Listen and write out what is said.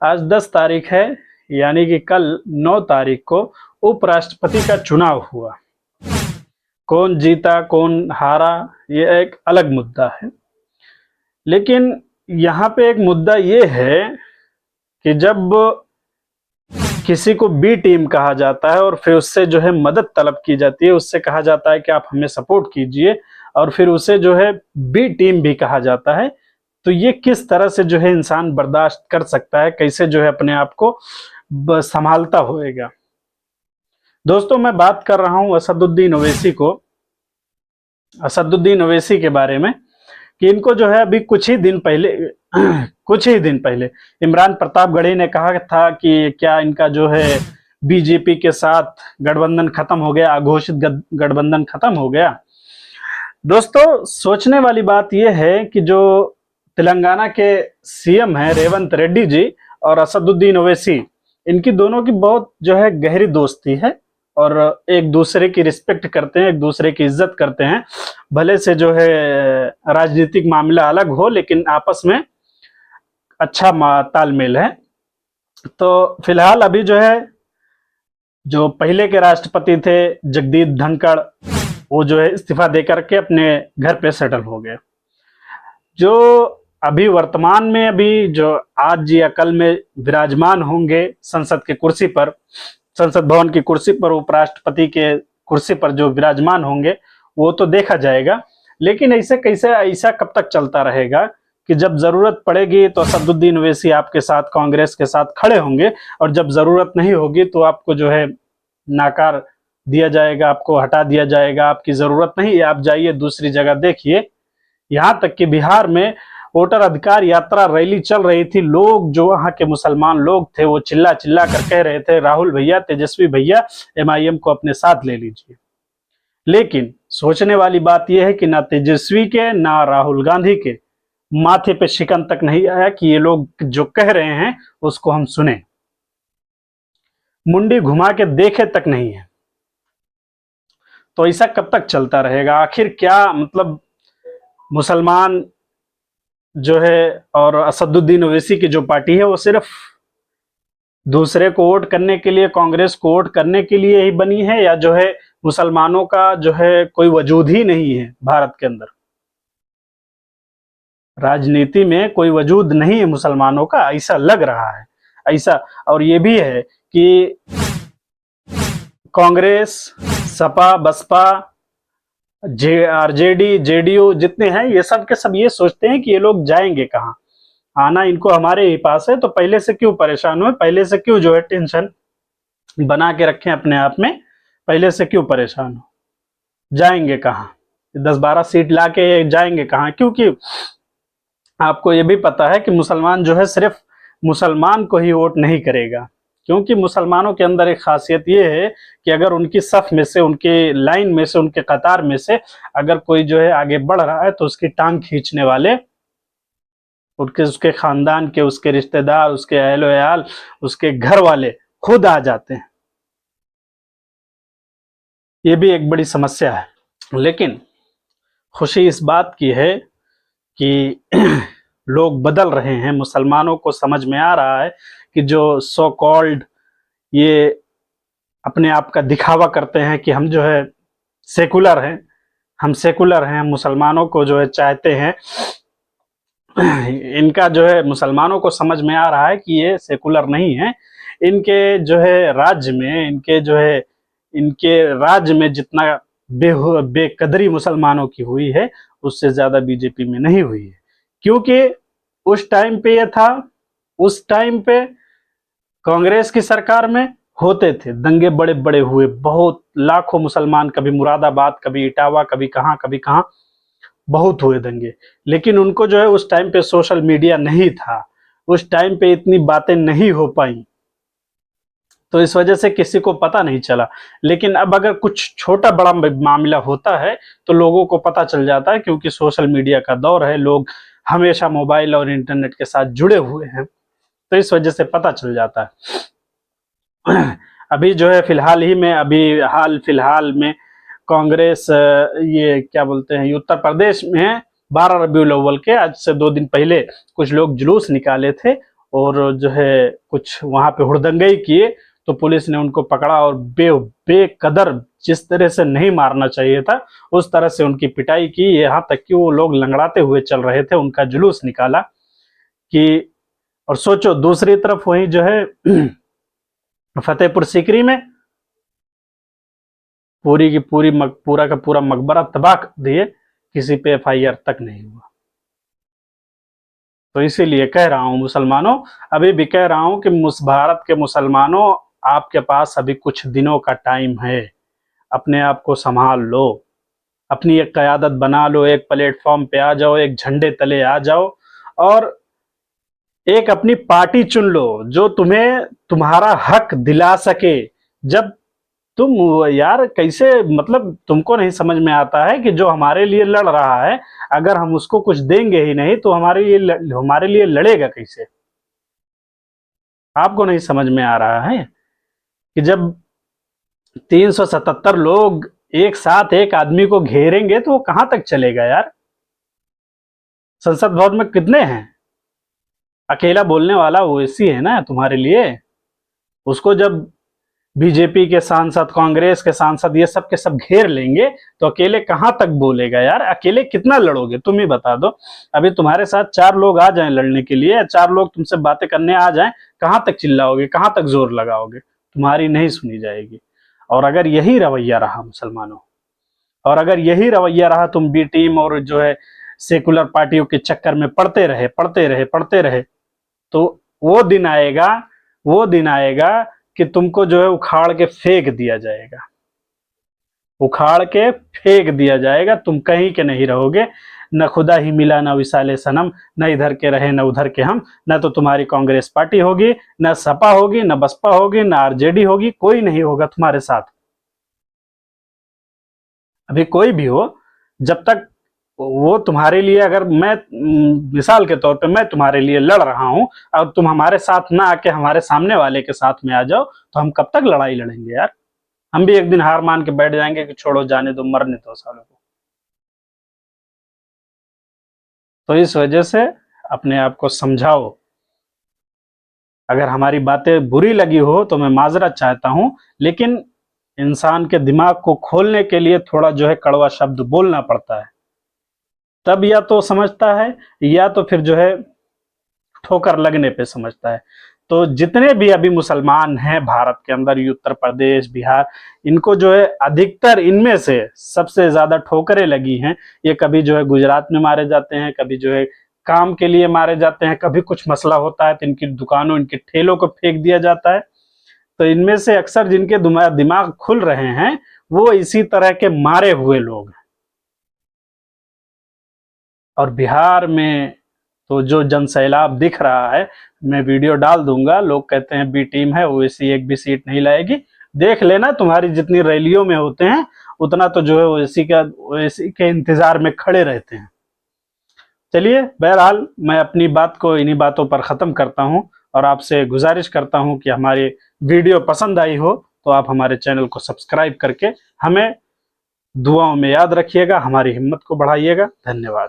आज 10 तारीख है, यानी कि कल 9 तारीख को उपराष्ट्रपति का चुनाव हुआ। कौन जीता कौन हारा ये एक अलग मुद्दा है, लेकिन यहाँ पे एक मुद्दा ये है कि जब किसी को बी टीम कहा जाता है और फिर उससे जो है मदद तलब की जाती है, उससे कहा जाता है कि आप हमें सपोर्ट कीजिए, और फिर उसे जो है बी टीम भी कहा जाता है, तो ये किस तरह से जो है इंसान बर्दाश्त कर सकता है, कैसे जो है अपने आप को संभालता होएगा। दोस्तों, मैं बात कर रहा हूं असदुद्दीन ओवैसी के बारे में कि इनको जो है अभी कुछ ही दिन पहले इमरान प्रतापगढ़ी ने कहा था कि क्या इनका जो है बीजेपी के साथ गठबंधन खत्म हो गया, अघोषित गठबंधन खत्म हो गया। दोस्तों, सोचने वाली बात यह है कि जो तेलंगाना के सीएम हैं रेवंत रेड्डी जी और असदुद्दीन ओवैसी, इनकी दोनों की बहुत जो है गहरी दोस्ती है और एक दूसरे की रिस्पेक्ट करते हैं, एक दूसरे की इज्जत करते हैं। भले से जो है राजनीतिक मामला अलग हो, लेकिन आपस में अच्छा तालमेल है। तो फिलहाल अभी जो पहले के राष्ट्रपति थे जगदीप धनखड़, वो जो है इस्तीफा देकर के अपने घर पे सेटल हो गए। जो अभी वर्तमान में अभी जो आज या कल में विराजमान होंगे संसद की कुर्सी पर, संसद भवन की कुर्सी पर, उपराष्ट्रपति के कुर्सी पर जो विराजमान होंगे वो तो देखा जाएगा। लेकिन ऐसा कब तक चलता रहेगा कि जब जरूरत पड़ेगी तो असदुद्दीन ओवैसी आपके साथ, कांग्रेस के साथ खड़े होंगे, और जब जरूरत नहीं होगी तो आपको जो है नाकार दिया जाएगा, आपको हटा दिया जाएगा, आपकी जरूरत नहीं है, आप जाइए दूसरी जगह देखिए। यहाँ तक कि बिहार में वोटर अधिकार यात्रा रैली चल रही थी, लोग जो वहाँ के मुसलमान लोग थे वो चिल्ला चिल्ला कर कह रहे थे राहुल भैया, तेजस्वी भैया, एमआईएम को अपने साथ ले लीजिए। लेकिन सोचने वाली बात यह है कि ना तेजस्वी के ना राहुल गांधी के माथे पे शिकन तक नहीं आया कि ये लोग जो कह रहे हैं उसको हम सुने, मुंडी घुमा के देखे तक नहीं है। तो ऐसा कब तक चलता रहेगा? आखिर क्या मतलब मुसलमान जो है और असदुद्दीन ओवैसी की जो पार्टी है वो सिर्फ दूसरे को वोट करने के लिए, कांग्रेस को वोट करने के लिए ही बनी है, या जो है मुसलमानों का जो है कोई वजूद ही नहीं है भारत के अंदर? राजनीति में कोई वजूद नहीं है मुसलमानों का, ऐसा लग रहा है ऐसा। और ये भी है कि कांग्रेस, सपा, बसपा, आरजेडी, जेडीयू जितने हैं, ये सब के सब ये सोचते हैं कि ये लोग जाएंगे कहाँ, आना इनको हमारे ही पास है, तो पहले से क्यों परेशान हुए, पहले से क्यों जो है टेंशन बना के रखें अपने आप में, पहले से क्यों परेशान हो, जाएंगे कहाँ, 10-12 सीट लाके जाएंगे कहाँ? क्योंकि आपको ये भी पता है कि मुसलमान जो है सिर्फ मुसलमान को ही वोट नहीं करेगा, क्योंकि मुसलमानों के अंदर एक खासियत ये है कि अगर उनकी सफ में से, उनके लाइन में से, उनके कतार में से अगर कोई जो है आगे बढ़ रहा है तो उसकी टांग खींचने वाले उसके खानदान के, उसके रिश्तेदार, उसके अहल वयाल, उसके घर वाले खुद आ जाते हैं। ये भी एक बड़ी समस्या है। लेकिन खुशी इस बात की है कि लोग बदल रहे हैं, मुसलमानों को समझ में आ रहा है कि जो सो कॉल्ड ये अपने आप का दिखावा करते हैं कि हम जो है सेकुलर हैं, हम सेकुलर हैं, मुसलमानों को जो है चाहते हैं, इनका जो है मुसलमानों को समझ में आ रहा है कि ये सेकुलर नहीं है। इनके जो है राज्य में, इनके राज्य में जितना बेकदरी मुसलमानों की हुई है उससे ज्यादा बीजेपी में नहीं हुई है। क्योंकि उस टाइम पे ये था, उस टाइम पे कांग्रेस की सरकार में होते थे दंगे, बड़े बड़े हुए, बहुत लाखों मुसलमान, कभी मुरादाबाद, कभी इटावा, कभी कहां बहुत हुए दंगे। लेकिन उनको जो है उस टाइम पे सोशल मीडिया नहीं था, उस टाइम पे इतनी बातें नहीं हो पाई, तो इस वजह से किसी को पता नहीं चला। लेकिन अब अगर कुछ छोटा बड़ा मामला होता है तो लोगों को पता चल जाता है, क्योंकि सोशल मीडिया का दौर है, लोग हमेशा मोबाइल और इंटरनेट के साथ जुड़े हुए हैं, तो इस वजह से पता चल जाता है। अभी जो है हाल फिलहाल में कांग्रेस, ये क्या बोलते हैं, उत्तर प्रदेश में 12 रबीउल अव्वल के, आज से 2 दिन पहले कुछ लोग जुलूस निकाले थे और जो है कुछ वहां पे हुड़दंगई किए तो पुलिस ने उनको पकड़ा और बेकदर जिस तरह से नहीं मारना चाहिए था उस तरह से उनकी पिटाई की, यहाँ तक कि वो लोग लंगड़ाते हुए चल रहे थे, उनका जुलूस निकाला कि। और सोचो दूसरी तरफ वही जो है फतेहपुर सीकरी में पूरी की पूरी पूरा का पूरा मकबरा तबाह कर दिए, किसी पे एफआईआर तक नहीं हुआ। तो इसीलिए कह रहा हूं मुसलमानों, अभी भी कह रहा हूं कि भारत के मुसलमानों, आपके पास अभी कुछ दिनों का टाइम है, अपने आप को संभाल लो, अपनी एक क़यादत बना लो, एक प्लेटफॉर्म पे आ जाओ, एक झंडे तले आ जाओ और एक अपनी पार्टी चुन लो जो तुम्हें तुम्हारा हक दिला सके। जब तुम यार कैसे, मतलब तुमको नहीं समझ में आता है कि जो हमारे लिए लड़ रहा है अगर हम उसको कुछ देंगे ही नहीं तो हमारे लिए लड़ेगा कैसे? आपको नहीं समझ में आ रहा है कि जब 377 लोग एक साथ एक आदमी को घेरेंगे तो वो कहां तक चलेगा यार? संसद भवन में कितने हैं? अकेला बोलने वाला ओवैसी है ना तुम्हारे लिए। उसको जब बीजेपी के सांसद, कांग्रेस के सांसद ये सब के सब घेर लेंगे तो अकेले कहां तक बोलेगा यार? अकेले कितना लड़ोगे तुम ही बता दो। अभी तुम्हारे साथ 4 लोग आ जाएं लड़ने के लिए, 4 लोग तुमसे बातें करने आ जाएं, कहां तक चिल्लाओगे, कहां तक जोर लगाओगे? तुम्हारी नहीं सुनी जाएगी। और अगर यही रवैया रहा मुसलमानों, और अगर यही रवैया रहा, तुम बी टीम और जो है सेकुलर पार्टियों के चक्कर में पड़ते रहे तो वो दिन आएगा, वो दिन आएगा कि तुमको जो है उखाड़ के फेंक दिया जाएगा, उखाड़ के फेंक दिया जाएगा। तुम कहीं के नहीं रहोगे, न खुदा ही मिला न विसाले सनम, न इधर के रहे न उधर के हम। न तो तुम्हारी कांग्रेस पार्टी होगी, न सपा होगी, न बसपा होगी, न आरजेडी होगी, कोई नहीं होगा तुम्हारे साथ। अभी कोई भी हो, जब तक वो तुम्हारे लिए, अगर मैं मिसाल के तौर पे मैं तुम्हारे लिए लड़ रहा हूं और तुम हमारे साथ ना आके हमारे सामने वाले के साथ में आ जाओ तो हम कब तक लड़ाई लड़ेंगे यार? हम भी एक दिन हार मान के बैठ जाएंगे कि छोड़ो जाने दो, मरने दो सालों को। तो इस वजह से अपने आप को समझाओ। अगर हमारी बातें बुरी लगी हो तो मैं माजरत चाहता हूं, लेकिन इंसान के दिमाग को खोलने के लिए थोड़ा जो है कड़वा शब्द बोलना पड़ता है, तब या तो समझता है या तो फिर जो है ठोकर लगने पे समझता है। तो जितने भी अभी मुसलमान हैं भारत के अंदर, उत्तर प्रदेश, बिहार, इनको जो है अधिकतर इनमें से सबसे ज्यादा ठोकरें लगी हैं। ये कभी जो है गुजरात में मारे जाते हैं, कभी जो है काम के लिए मारे जाते हैं, कभी कुछ मसला होता है तो इनकी दुकानों, इनके ठेलों को फेंक दिया जाता है। तो इनमें से अक्सर जिनके दिमाग खुल रहे हैं वो इसी तरह के मारे हुए लोग हैं। और बिहार में तो जो जनसैलाब दिख रहा है, मैं वीडियो डाल दूंगा, लोग कहते हैं बी टीम है ओवैसी एक भी सीट नहीं लाएगी। देख लेना, तुम्हारी जितनी रैलियों में होते हैं उतना तो जो है ओवैसी के इंतजार में खड़े रहते हैं। चलिए, बहरहाल मैं अपनी बात को इन्हीं बातों पर ख़त्म करता हूं और आपसे गुजारिश करता हूं कि हमारी वीडियो पसंद आई हो तो आप हमारे चैनल को सब्सक्राइब करके हमें दुआओं में याद रखिएगा, हमारी हिम्मत को बढ़ाइएगा। धन्यवाद।